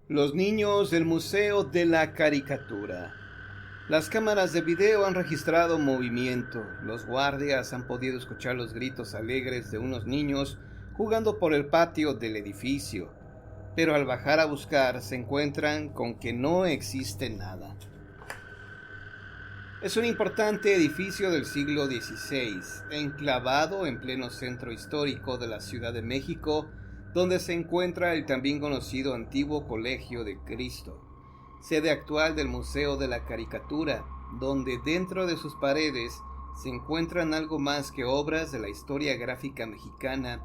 Los niños del Museo de la Caricatura. Las cámaras de video han registrado movimiento. Los guardias han podido escuchar los gritos alegres de unos niños jugando por el patio del edificio. Pero al bajar a buscar se encuentran con que no existe nada. Es un importante edificio del siglo XVI, enclavado en pleno centro histórico de la Ciudad de México, donde se encuentra el también conocido Antiguo Colegio de Cristo, sede actual del Museo de la Caricatura, donde dentro de sus paredes se encuentran algo más que obras de la historia gráfica mexicana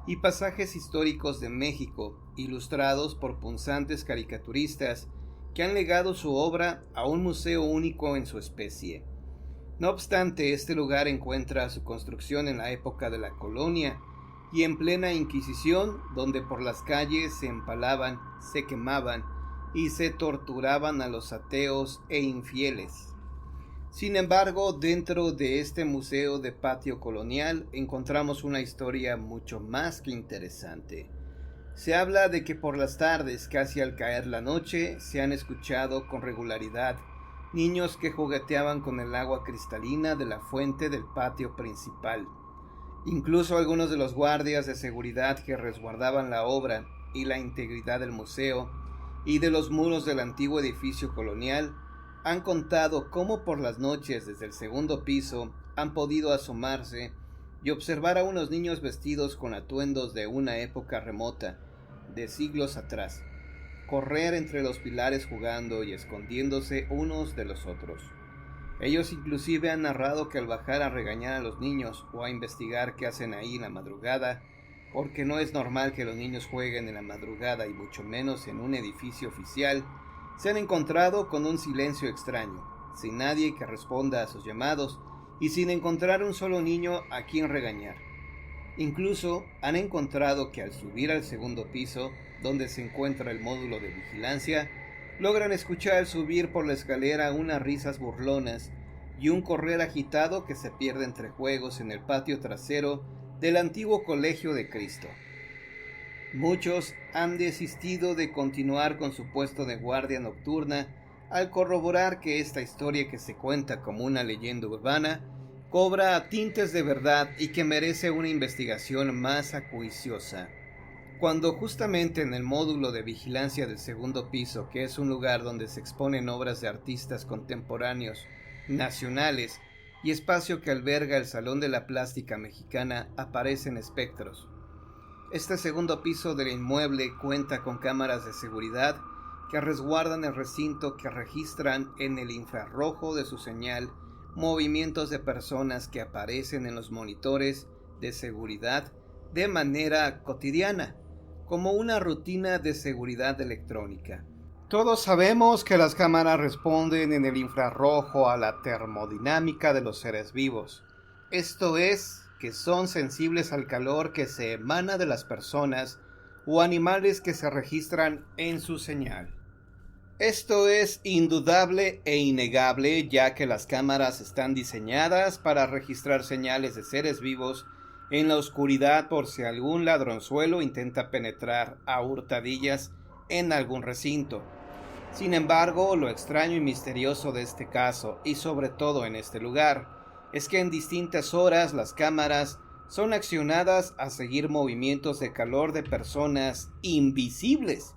y pasajes históricos de México, ilustrados por punzantes caricaturistas que han legado su obra a un museo único en su especie. No obstante, este lugar encuentra su construcción en la época de la colonia y en plena Inquisición, donde por las calles se empalaban, se quemaban y se torturaban a los ateos e infieles. Sin embargo, dentro de este museo de patio colonial encontramos una historia mucho más que interesante. Se habla de que por las tardes, casi al caer la noche, se han escuchado con regularidad niños que jugueteaban con el agua cristalina de la fuente del patio principal. Incluso algunos de los guardias de seguridad que resguardaban la obra y la integridad del museo y de los muros del antiguo edificio colonial han contado cómo por las noches desde el segundo piso han podido asomarse y observar a unos niños vestidos con atuendos de una época remota, de siglos atrás, correr entre los pilares jugando y escondiéndose unos de los otros. Ellos inclusive han narrado que al bajar a regañar a los niños o a investigar qué hacen ahí en la madrugada, porque no es normal que los niños jueguen en la madrugada y mucho menos en un edificio oficial, se han encontrado con un silencio extraño, sin nadie que responda a sus llamados y sin encontrar un solo niño a quien regañar. Incluso han encontrado que al subir al segundo piso, donde se encuentra el módulo de vigilancia, logran escuchar subir por la escalera unas risas burlonas y un correr agitado que se pierde entre juegos en el patio trasero del Antiguo Colegio de Cristo. Muchos han desistido de continuar con su puesto de guardia nocturna al corroborar que esta historia, que se cuenta como una leyenda urbana, cobra tintes de verdad y que merece una investigación más acuiciosa. Cuando justamente en el módulo de vigilancia del segundo piso, que es un lugar donde se exponen obras de artistas contemporáneos, nacionales, y espacio que alberga el Salón de la Plástica Mexicana, aparecen espectros. Este segundo piso del inmueble cuenta con cámaras de seguridad que resguardan el recinto, que registran en el infrarrojo de su señal movimientos de personas que aparecen en los monitores de seguridad de manera cotidiana, como una rutina de seguridad electrónica. Todos sabemos que las cámaras responden en el infrarrojo a la termodinámica de los seres vivos. Esto es, que son sensibles al calor que se emana de las personas o animales que se registran en su señal. Esto es indudable e innegable, ya que las cámaras están diseñadas para registrar señales de seres vivos en la oscuridad por si algún ladronzuelo intenta penetrar a hurtadillas en algún recinto. Sin embargo, lo extraño y misterioso de este caso, y sobre todo en este lugar, es que en distintas horas las cámaras son accionadas a seguir movimientos de calor de personas invisibles.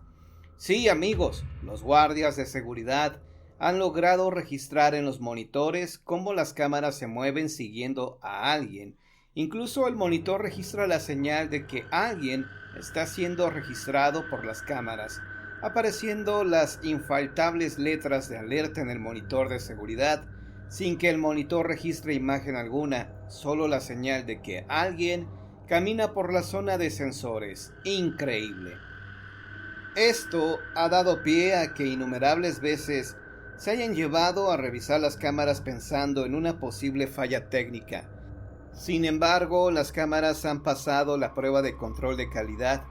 Sí, amigos, los guardias de seguridad han logrado registrar en los monitores cómo las cámaras se mueven siguiendo a alguien. Incluso el monitor registra la señal de que alguien está siendo registrado por las cámaras, apareciendo las infaltables letras de alerta en el monitor de seguridad, sin que el monitor registre imagen alguna, solo la señal de que alguien camina por la zona de sensores. Increíble. Esto ha dado pie a que innumerables veces se hayan llevado a revisar las cámaras pensando en una posible falla técnica. Sin embargo, las cámaras han pasado la prueba de control de calidad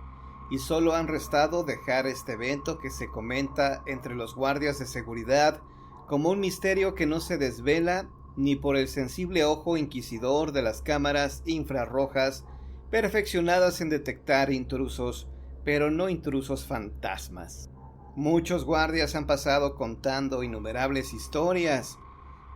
y solo han restado dejar este evento que se comenta entre los guardias de seguridad como un misterio que no se desvela ni por el sensible ojo inquisidor de las cámaras infrarrojas perfeccionadas en detectar intrusos, pero no intrusos fantasmas. Muchos guardias han pasado contando innumerables historias,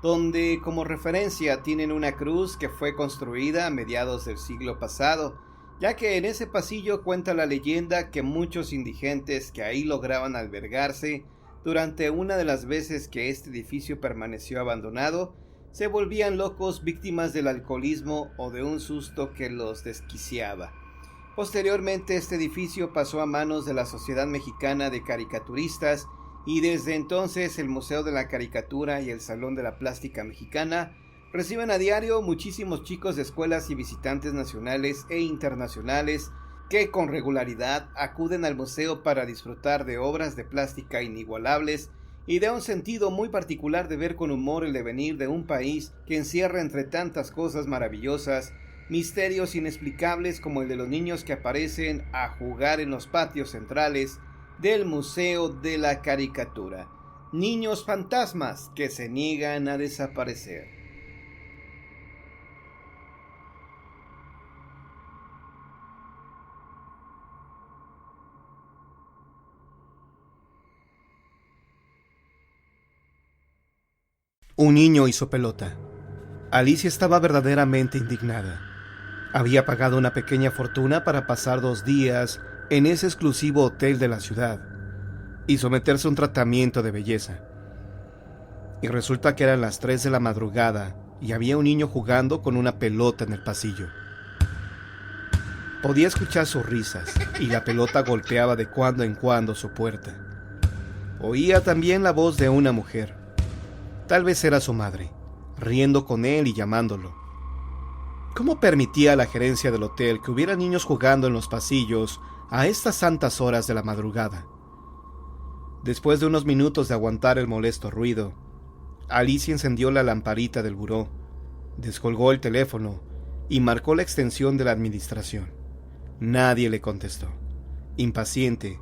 donde como referencia tienen una cruz que fue construida a mediados del siglo pasado, ya que en ese pasillo cuenta la leyenda que muchos indigentes que ahí lograban albergarse durante una de las veces que este edificio permaneció abandonado, se volvían locos víctimas del alcoholismo o de un susto que los desquiciaba. Posteriormente este edificio pasó a manos de la Sociedad Mexicana de Caricaturistas y desde entonces el Museo de la Caricatura y el Salón de la Plástica Mexicana reciben a diario muchísimos chicos de escuelas y visitantes nacionales e internacionales que con regularidad acuden al museo para disfrutar de obras de plástica inigualables y de un sentido muy particular de ver con humor el devenir de un país que encierra entre tantas cosas maravillosas misterios inexplicables como el de los niños que aparecen a jugar en los patios centrales del Museo de la Caricatura. Niños fantasmas que se niegan a desaparecer. Un niño hizo pelota. Alicia estaba verdaderamente indignada. Había pagado una pequeña fortuna para pasar 2 días en ese exclusivo hotel de la ciudad y someterse a un tratamiento de belleza. Y resulta que eran las 3 de la madrugada y había un niño jugando con una pelota en el pasillo. Podía escuchar sus risas y la pelota golpeaba de cuando en cuando su puerta. Oía también la voz de una mujer. Tal vez era su madre, riendo con él y llamándolo. ¿Cómo permitía la gerencia del hotel que hubiera niños jugando en los pasillos a estas santas horas de la madrugada? Después de unos minutos de aguantar el molesto ruido, Alicia encendió la lamparita del buró, descolgó el teléfono y marcó la extensión de la administración. Nadie le contestó. Impaciente,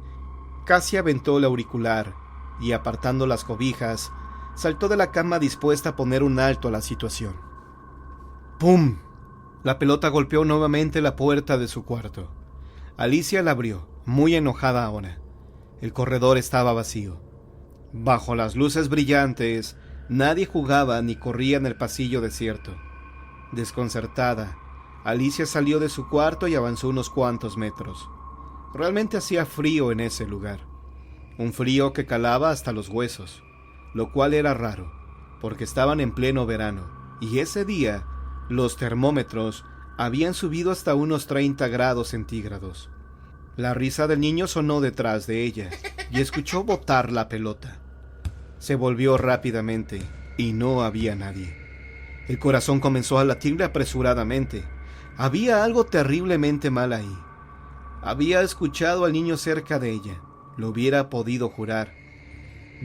casi aventó el auricular y, apartando las cobijas, saltó de la cama dispuesta a poner un alto a la situación. ¡Pum! La pelota golpeó nuevamente la puerta de su cuarto. Alicia la abrió, muy enojada ahora. El corredor estaba vacío. Bajo las luces brillantes, nadie jugaba ni corría en el pasillo desierto. Desconcertada, Alicia salió de su cuarto y avanzó unos cuantos metros. Realmente hacía frío en ese lugar. Un frío que calaba hasta los huesos, lo cual era raro, porque estaban en pleno verano, y ese día los termómetros habían subido hasta unos 30 grados centígrados. La risa del niño sonó detrás de ella, y escuchó botar la pelota. Se volvió rápidamente, y no había nadie. El corazón comenzó a latirle apresuradamente. Había algo terriblemente mal ahí. Había escuchado al niño cerca de ella, lo hubiera podido jurar,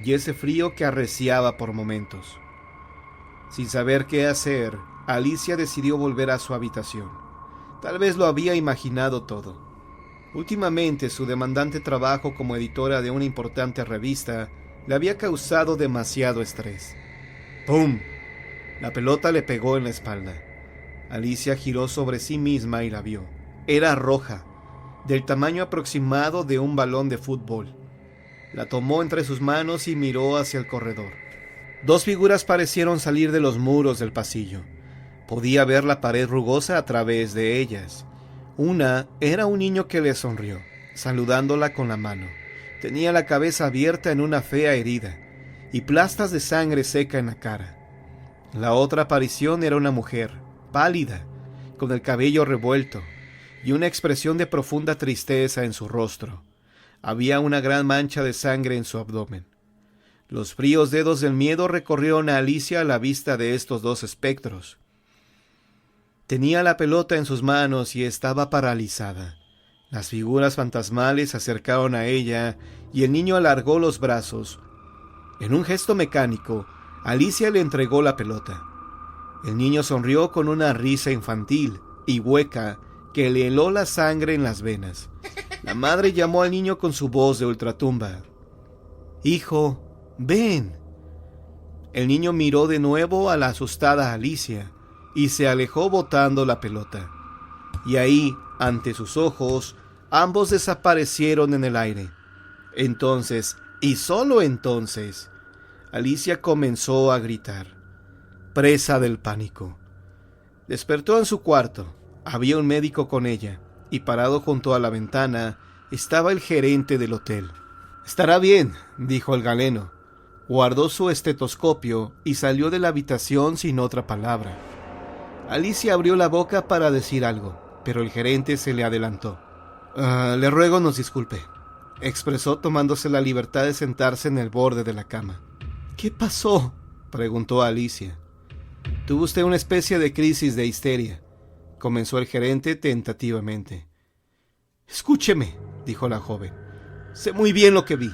y ese frío que arreciaba por momentos. Sin saber qué hacer, Alicia decidió volver a su habitación. Tal vez lo había imaginado todo. Últimamente su demandante trabajo como editora de una importante revista le había causado demasiado estrés. ¡Pum! La pelota le pegó en la espalda. Alicia giró sobre sí misma y la vio. Era roja, del tamaño aproximado de un balón de fútbol. La tomó entre sus manos y miró hacia el corredor. 2 figuras parecieron salir de los muros del pasillo. Podía ver la pared rugosa a través de ellas. Una era un niño que le sonrió, saludándola con la mano. Tenía la cabeza abierta en una fea herida y plastas de sangre seca en la cara. La otra aparición era una mujer, pálida, con el cabello revuelto y una expresión de profunda tristeza en su rostro. Había una gran mancha de sangre en su abdomen. Los fríos dedos del miedo recorrieron a Alicia a la vista de estos 2 espectros. Tenía la pelota en sus manos y estaba paralizada. Las figuras fantasmales se acercaron a ella y el niño alargó los brazos. En un gesto mecánico, Alicia le entregó la pelota. El niño sonrió con una risa infantil y hueca que le heló la sangre en las venas. La madre llamó al niño con su voz de ultratumba. «Hijo, ven». El niño miró de nuevo a la asustada Alicia y se alejó botando la pelota. Y ahí, ante sus ojos, ambos desaparecieron en el aire. Entonces, Y solo entonces, Alicia comenzó a gritar, presa del pánico. Despertó en su cuarto. Había un médico con ella, y parado junto a la ventana estaba el gerente del hotel. «Estará bien», dijo el galeno. Guardó su estetoscopio y salió de la habitación sin otra palabra. Alicia abrió la boca para decir algo, pero el gerente se le adelantó. «Le ruego nos disculpe», expresó tomándose la libertad de sentarse en el borde de la cama. «¿Qué pasó?», preguntó Alicia. «Tuvo usted una especie de crisis de histeria», comenzó el gerente tentativamente. «Escúcheme», dijo la joven. «Sé muy bien lo que vi,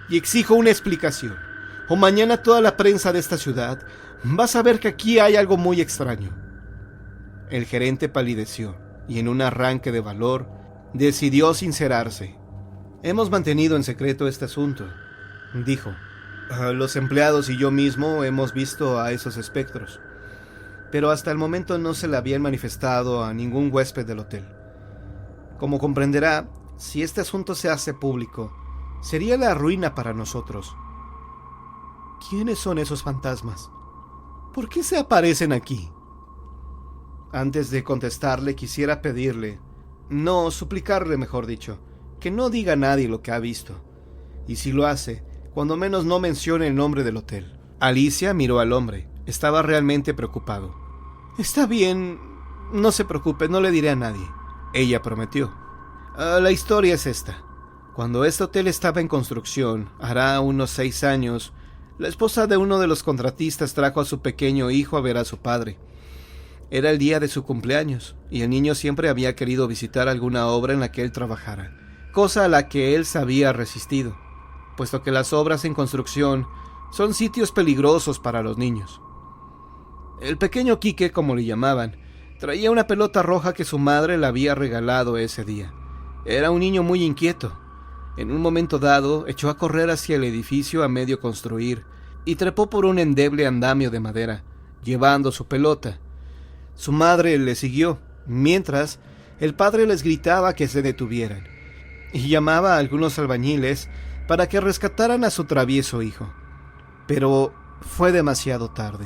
y exijo una explicación, o mañana toda la prensa de esta ciudad va a saber que aquí hay algo muy extraño». El gerente palideció, y en un arranque de valor, decidió sincerarse. «Hemos mantenido en secreto este asunto», dijo. «Los empleados y yo mismo hemos visto a esos espectros, pero hasta el momento no se le habían manifestado a ningún huésped del hotel. Como comprenderá, si este asunto se hace público, sería la ruina para nosotros». «¿Quiénes son esos fantasmas? ¿Por qué se aparecen aquí?». Antes de contestarle, quisiera pedirle, no, suplicarle mejor dicho, que no diga a nadie lo que ha visto. Y si lo hace, cuando menos no mencione el nombre del hotel. Alicia miró al hombre. Estaba realmente preocupado. «Está bien, no se preocupe, no le diré a nadie», ella prometió. La historia es esta. Cuando este hotel estaba en construcción, hará unos 6 años, la esposa de uno de los contratistas trajo a su pequeño hijo a ver a su padre. Era el día de su cumpleaños, y el niño siempre había querido visitar alguna obra en la que él trabajara, cosa a la que él se había resistido, puesto que las obras en construcción son sitios peligrosos para los niños. El pequeño Quique, como le llamaban, traía una pelota roja que su madre le había regalado ese día. Era un niño muy inquieto. En un momento dado, echó a correr hacia el edificio a medio construir y trepó por un endeble andamio de madera, llevando su pelota. Su madre le siguió, mientras el padre les gritaba que se detuvieran, y llamaba a algunos albañiles para que rescataran a su travieso hijo. Pero fue demasiado tarde.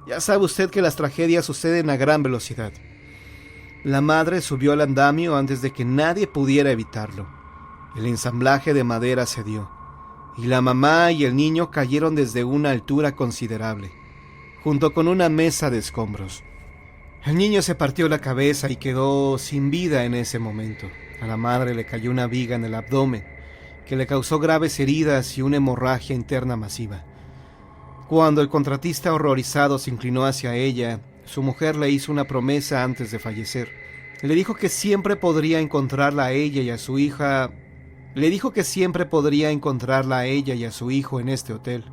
Ya sabe usted que las tragedias suceden a gran velocidad. La madre subió al andamio antes de que nadie pudiera evitarlo. El ensamblaje de madera cedió, y la mamá y el niño cayeron desde una altura considerable, junto con una mesa de escombros. El niño se partió la cabeza y quedó sin vida en ese momento. A la madre le cayó una viga en el abdomen, que le causó graves heridas y una hemorragia interna masiva. Cuando el contratista horrorizado se inclinó hacia ella, su mujer le hizo una promesa antes de fallecer. Le dijo que siempre podría encontrarla a ella y a su hija. Le dijo que siempre podría encontrarla a ella y a su hijo en este hotel.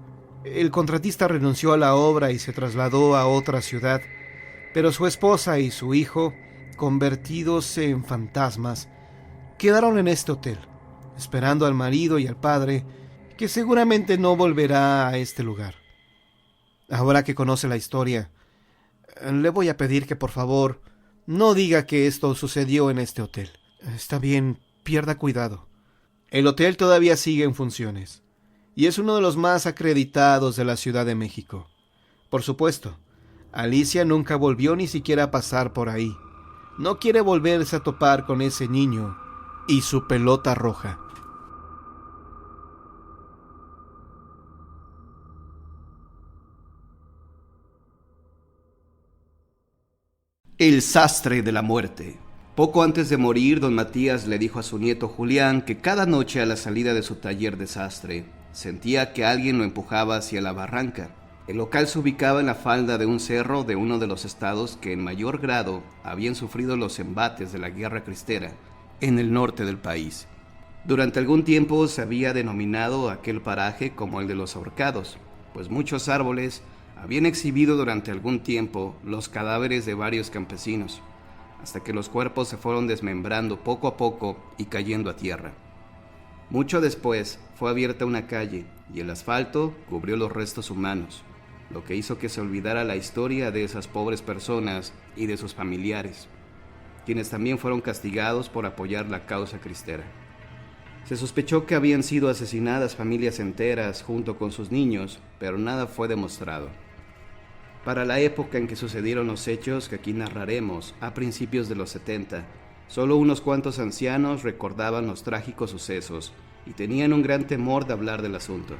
El contratista renunció a la obra y se trasladó a otra ciudad, pero su esposa y su hijo, convertidos en fantasmas, quedaron en este hotel, esperando al marido y al padre, que seguramente no volverá a este lugar. Ahora que conoce la historia, le voy a pedir que por favor no diga que esto sucedió en este hotel. Está bien, pierda cuidado. El hotel todavía sigue en funciones, y es uno de los más acreditados de la Ciudad de México. Por supuesto, Alicia nunca volvió ni siquiera a pasar por ahí. No quiere volverse a topar con ese niño y su pelota roja. El sastre de la muerte. Poco antes de morir, don Matías le dijo a su nieto Julián que cada noche a la salida de su taller de sastre sentía que alguien lo empujaba hacia la barranca. El local se ubicaba en la falda de un cerro de uno de los estados que en mayor grado habían sufrido los embates de la guerra cristera en el norte del país. Durante algún tiempo se había denominado aquel paraje como el de los ahorcados, pues muchos árboles habían exhibido durante algún tiempo los cadáveres de varios campesinos, hasta que los cuerpos se fueron desmembrando poco a poco y cayendo a tierra. Mucho después fue abierta una calle y el asfalto cubrió los restos humanos, lo que hizo que se olvidara la historia de esas pobres personas y de sus familiares, quienes también fueron castigados por apoyar la causa cristera. Se sospechó que habían sido asesinadas familias enteras junto con sus niños, pero nada fue demostrado. Para la época en que sucedieron los hechos que aquí narraremos, a principios de los 70, solo unos cuantos ancianos recordaban los trágicos sucesos y tenían un gran temor de hablar del asunto.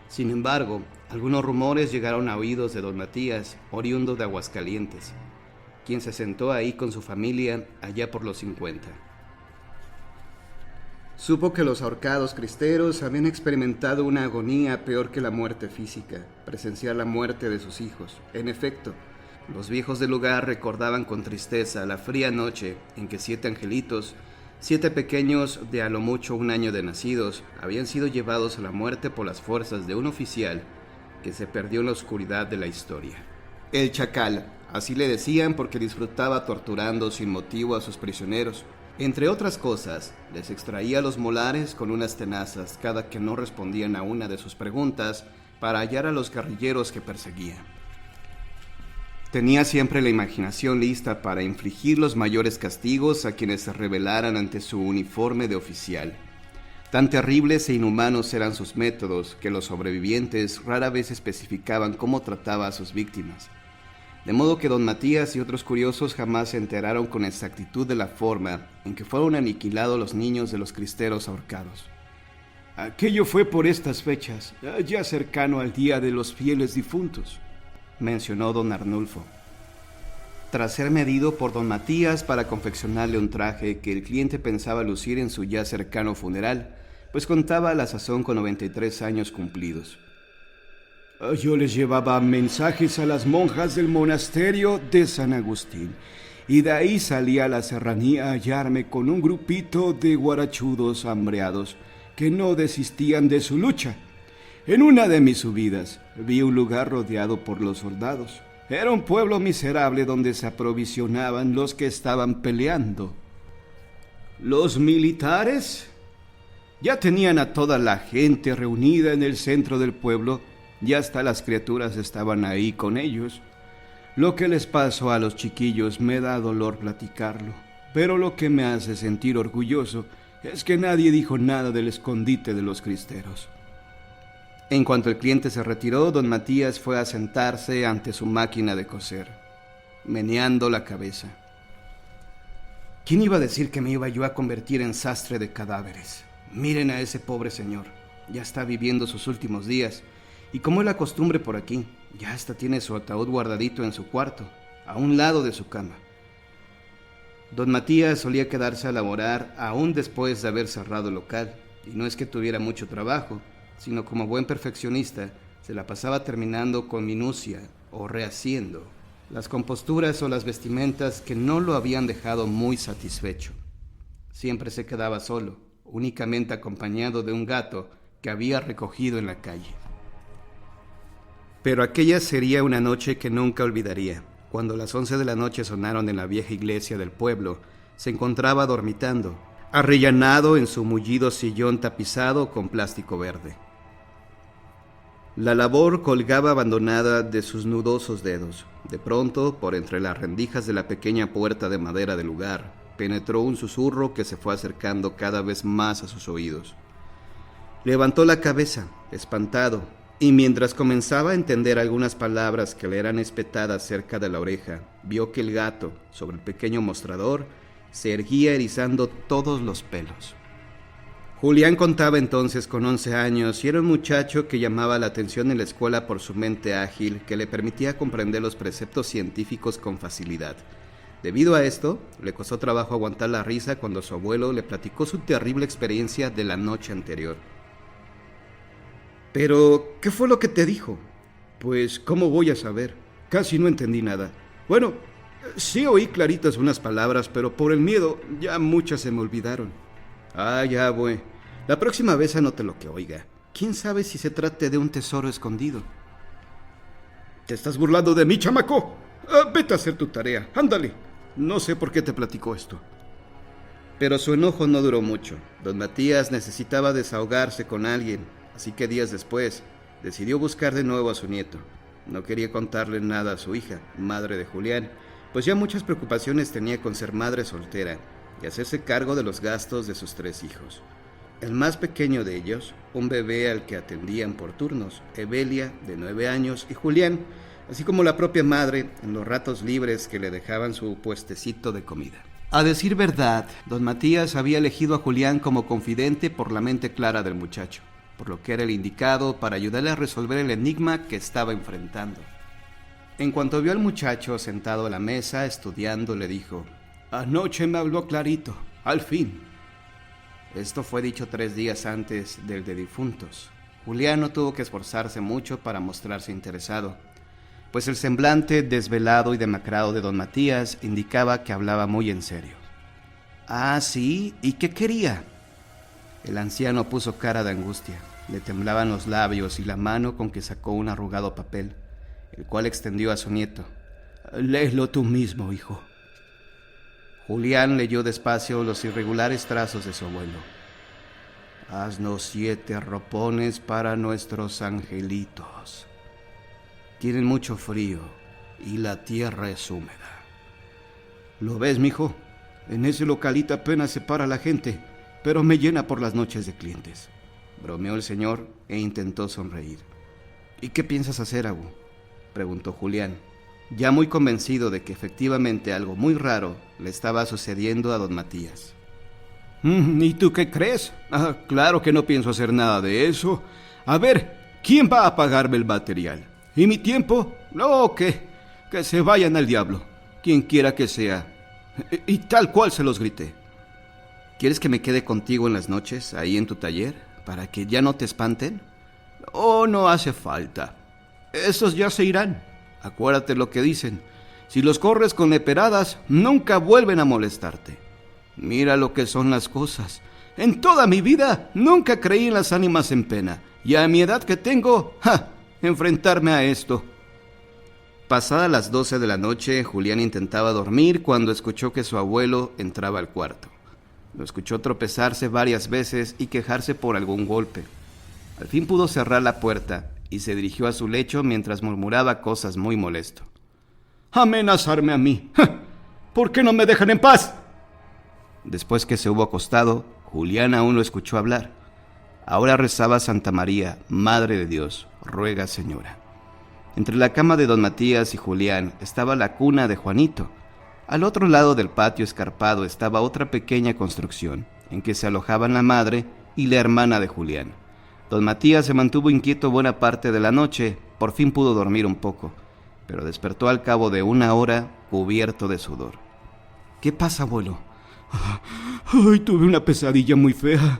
Sin embargo, algunos rumores llegaron a oídos de don Matías, oriundo de Aguascalientes, quien se sentó ahí con su familia allá por los 50. Supo que los ahorcados cristeros habían experimentado una agonía peor que la muerte física, presenciar la muerte de sus hijos. En efecto, los viejos del lugar recordaban con tristeza la fría noche en que 7 angelitos, 7 pequeños de a lo mucho 1 año de nacidos, habían sido llevados a la muerte por las fuerzas de un oficial que se perdió en la oscuridad de la historia. El Chacal, así le decían porque disfrutaba torturando sin motivo a sus prisioneros. Entre otras cosas, les extraía los molares con unas tenazas cada que no respondían a una de sus preguntas para hallar a los guerrilleros que perseguía. Tenía siempre la imaginación lista para infligir los mayores castigos a quienes se rebelaran ante su uniforme de oficial. Tan terribles e inhumanos eran sus métodos que los sobrevivientes rara vez especificaban cómo trataba a sus víctimas. De modo que don Matías y otros curiosos jamás se enteraron con exactitud de la forma en que fueron aniquilados los niños de los cristeros ahorcados. Aquello fue por estas fechas, ya cercano al Día de los Fieles Difuntos, mencionó don Arnulfo. Tras ser medido por don Matías para confeccionarle un traje que el cliente pensaba lucir en su ya cercano funeral, pues contaba a la sazón con 93 años cumplidos. Yo les llevaba mensajes a las monjas del monasterio de San Agustín, y de ahí salí a la serranía a hallarme con un grupito de guarachudos hambreados que no desistían de su lucha. En una de mis subidas vi un lugar rodeado por los soldados. Era un pueblo miserable donde se aprovisionaban los que estaban peleando. Los militares ya tenían a toda la gente reunida en el centro del pueblo y hasta las criaturas estaban ahí con ellos. Lo que les pasó a los chiquillos me da dolor platicarlo, pero lo que me hace sentir orgulloso es que nadie dijo nada del escondite de los cristeros. En cuanto el cliente se retiró, don Matías fue a sentarse ante su máquina de coser, meneando la cabeza. ¿Quién iba a decir que me iba yo a convertir en sastre de cadáveres? Miren a ese pobre señor, ya está viviendo sus últimos días, y como es la costumbre por aquí, ya hasta tiene su ataúd guardadito en su cuarto, a un lado de su cama. Don Matías solía quedarse a laborar aún después de haber cerrado el local, y no es que tuviera mucho trabajo, sino como buen perfeccionista, se la pasaba terminando con minucia o rehaciendo las composturas o las vestimentas que no lo habían dejado muy satisfecho. Siempre se quedaba solo, únicamente acompañado de un gato que había recogido en la calle. Pero aquella sería una noche que nunca olvidaría. Cuando las 11 de la noche sonaron en la vieja iglesia del pueblo, se encontraba dormitando, arrellanado en su mullido sillón tapizado con plástico verde. La labor colgaba abandonada de sus nudosos dedos. De pronto, por entre las rendijas de la pequeña puerta de madera del lugar, penetró un susurro que se fue acercando cada vez más a sus oídos. Levantó la cabeza, espantado, y mientras comenzaba a entender algunas palabras que le eran espetadas cerca de la oreja, vio que el gato, sobre el pequeño mostrador, se erguía erizando todos los pelos. Julián contaba entonces con 11 años y era un muchacho que llamaba la atención en la escuela por su mente ágil que le permitía comprender los preceptos científicos con facilidad. Debido a esto, le costó trabajo aguantar la risa cuando su abuelo le platicó su terrible experiencia de la noche anterior. «¿Pero qué fue lo que te dijo?» «Pues, ¿cómo voy a saber? Casi no entendí nada. Bueno, sí oí claritas unas palabras, pero por el miedo ya muchas se me olvidaron». «Ah, ya, güey. La próxima vez anote lo que oiga. ¿Quién sabe si se trate de un tesoro escondido?» «¿Te estás burlando de mí, chamaco? Vete a hacer tu tarea. Ándale. No sé por qué te platico esto». Pero su enojo no duró mucho. Don Matías necesitaba desahogarse con alguien, así que días después decidió buscar de nuevo a su nieto. No quería contarle nada a su hija, madre de Julián, pues ya muchas preocupaciones tenía con ser madre soltera y hacerse cargo de los gastos de sus 3 hijos. El más pequeño de ellos, un bebé al que atendían por turnos, Evelia, de 9 años, y Julián, así como la propia madre, en los ratos libres que le dejaban su puestecito de comida. A decir verdad, don Matías había elegido a Julián como confidente por la mente clara del muchacho, por lo que era el indicado para ayudarle a resolver el enigma que estaba enfrentando. En cuanto vio al muchacho sentado a la mesa estudiando, le dijo: «Anoche me habló clarito, al fin». Esto fue dicho 3 días antes del de difuntos. Julián no tuvo que esforzarse mucho para mostrarse interesado, pues el semblante desvelado y demacrado de don Matías indicaba que hablaba muy en serio. «Ah, sí, ¿y qué quería?». El anciano puso cara de angustia. Le temblaban los labios y la mano con que sacó un arrugado papel, el cual extendió a su nieto. «Léelo tú mismo, hijo». Julián leyó despacio los irregulares trazos de su abuelo. «Haznos 7 ropones para nuestros angelitos. Tienen mucho frío y la tierra es húmeda». «¿Lo ves, mijo? En ese localito apenas se para la gente, pero me llena por las noches de clientes», bromeó el señor e intentó sonreír. «¿Y qué piensas hacer, Abu?», preguntó Julián, ya muy convencido de que efectivamente algo muy raro le estaba sucediendo a don Matías. «¿Y tú qué crees? Claro que no pienso hacer nada de eso. A ver, ¿quién va a pagarme el material? ¿Y mi tiempo? No, que se vayan al diablo, quien quiera que sea». Y tal cual se los grité. «¿Quieres que me quede contigo en las noches, ahí en tu taller, para que ya no te espanten?» «Oh, no hace falta. Esos ya se irán. Acuérdate lo que dicen. Si los corres con leperadas, nunca vuelven a molestarte. Mira lo que son las cosas. En toda mi vida nunca creí en las ánimas en pena. Y a mi edad que tengo, enfrentarme a esto». Pasadas las 12 de la noche, Julián intentaba dormir cuando escuchó que su abuelo entraba al cuarto. Lo escuchó tropezarse varias veces y quejarse por algún golpe. Al fin pudo cerrar la puerta y se dirigió a su lecho mientras murmuraba cosas muy molesto. «Amenazarme a mí. ¿Por qué no me dejan en paz?». Después que se hubo acostado, Julián aún lo escuchó hablar. Ahora rezaba: «Santa María, Madre de Dios, ruega, Señora». Entre la cama de don Matías y Julián estaba la cuna de Juanito. Al otro lado del patio escarpado estaba otra pequeña construcción, en que se alojaban la madre y la hermana de Julián. Don Matías se mantuvo inquieto buena parte de la noche. Por fin pudo dormir un poco, pero despertó al cabo de 1 hora cubierto de sudor. «¿Qué pasa, abuelo?». «Ay, tuve una pesadilla muy fea.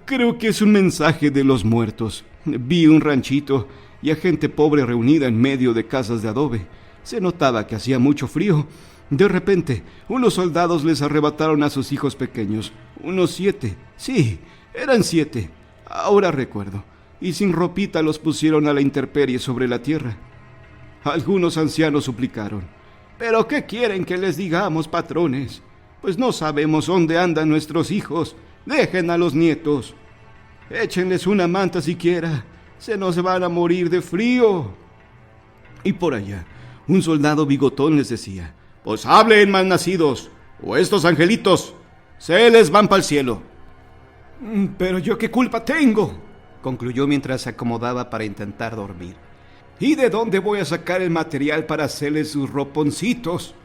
Creo que es un mensaje de los muertos. Vi un ranchito y a gente pobre reunida en medio de casas de adobe. Se notaba que hacía mucho frío. De repente, unos soldados les arrebataron a sus hijos pequeños. Unos 7. Sí, eran 7. Ahora recuerdo. Y sin ropita los pusieron a la intemperie sobre la tierra. Algunos ancianos suplicaron: «¿Pero qué quieren que les digamos, patrones? Pues no sabemos dónde andan nuestros hijos. Dejen a los nietos. Échenles una manta siquiera. Se nos van a morir de frío». Y por allá, un soldado bigotón les decía: «Pues hablen, malnacidos, o estos angelitos se les van pa'l cielo». «¿Pero yo qué culpa tengo?», concluyó mientras se acomodaba para intentar dormir. «¿Y de dónde voy a sacar el material para hacerles sus roponcitos?».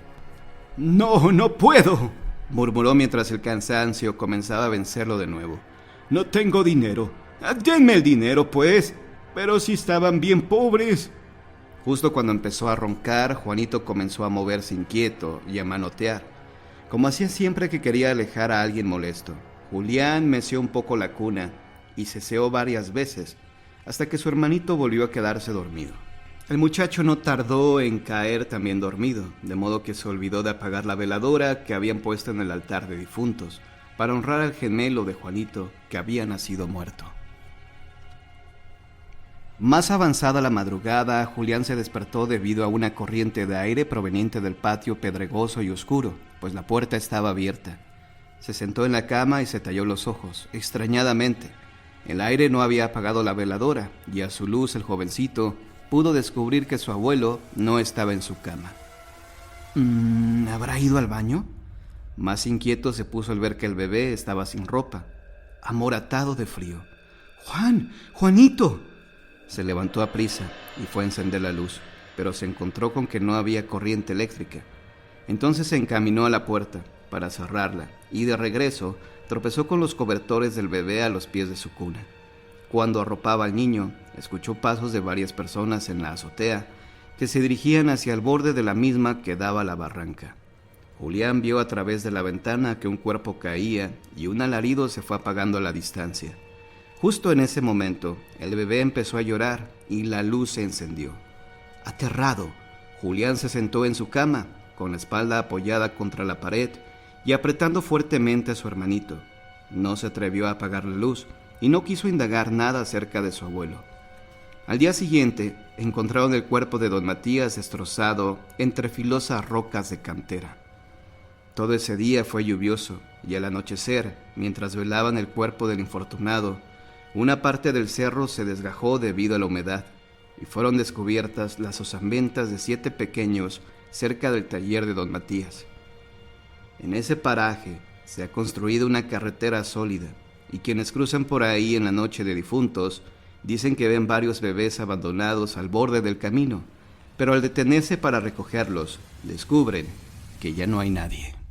No puedo», murmuró mientras el cansancio comenzaba a vencerlo de nuevo. «No tengo dinero. Denme el dinero, pues. Pero si estaban bien pobres». Justo cuando empezó a roncar, Juanito comenzó a moverse inquieto y a manotear, como hacía siempre que quería alejar a alguien molesto. Julián meció un poco la cuna y ceseó varias veces, hasta que su hermanito volvió a quedarse dormido. El muchacho no tardó en caer también dormido, de modo que se olvidó de apagar la veladora que habían puesto en el altar de difuntos, para honrar al gemelo de Juanito que había nacido muerto. Más avanzada la madrugada, Julián se despertó debido a una corriente de aire proveniente del patio pedregoso y oscuro, pues la puerta estaba abierta. Se sentó en la cama y se talló los ojos, extrañadamente. El aire no había apagado la veladora, y a su luz el jovencito pudo descubrir que su abuelo no estaba en su cama. ¿Habrá ido al baño? Más inquieto se puso al ver que el bebé estaba sin ropa. amoratado de frío. ¡Juan! ¡Juanito! Se levantó aprisa y fue a encender la luz, pero se encontró con que no había corriente eléctrica. Entonces se encaminó a la puerta para cerrarla y de regreso tropezó con los cobertores del bebé a los pies de su cuna. Cuando arropaba al niño, escuchó pasos de varias personas en la azotea que se dirigían hacia el borde de la misma que daba a la barranca. Julián vio a través de la ventana que un cuerpo caía y un alarido se fue apagando a la distancia. Justo en ese momento, el bebé empezó a llorar y la luz se encendió. Aterrado, Julián se sentó en su cama, con la espalda apoyada contra la pared y apretando fuertemente a su hermanito. No se atrevió a apagar la luz y no quiso indagar nada acerca de su abuelo. Al día siguiente, encontraron el cuerpo de don Matías destrozado entre filosas rocas de cantera. Todo ese día fue lluvioso y al anochecer, mientras velaban el cuerpo del infortunado, una parte del cerro se desgajó debido a la humedad y fueron descubiertas las osambentas de 7 pequeños cerca del taller de don Matías. En ese paraje se ha construido una carretera sólida y quienes cruzan por ahí en la noche de difuntos dicen que ven varios bebés abandonados al borde del camino, pero al detenerse para recogerlos, descubren que ya no hay nadie.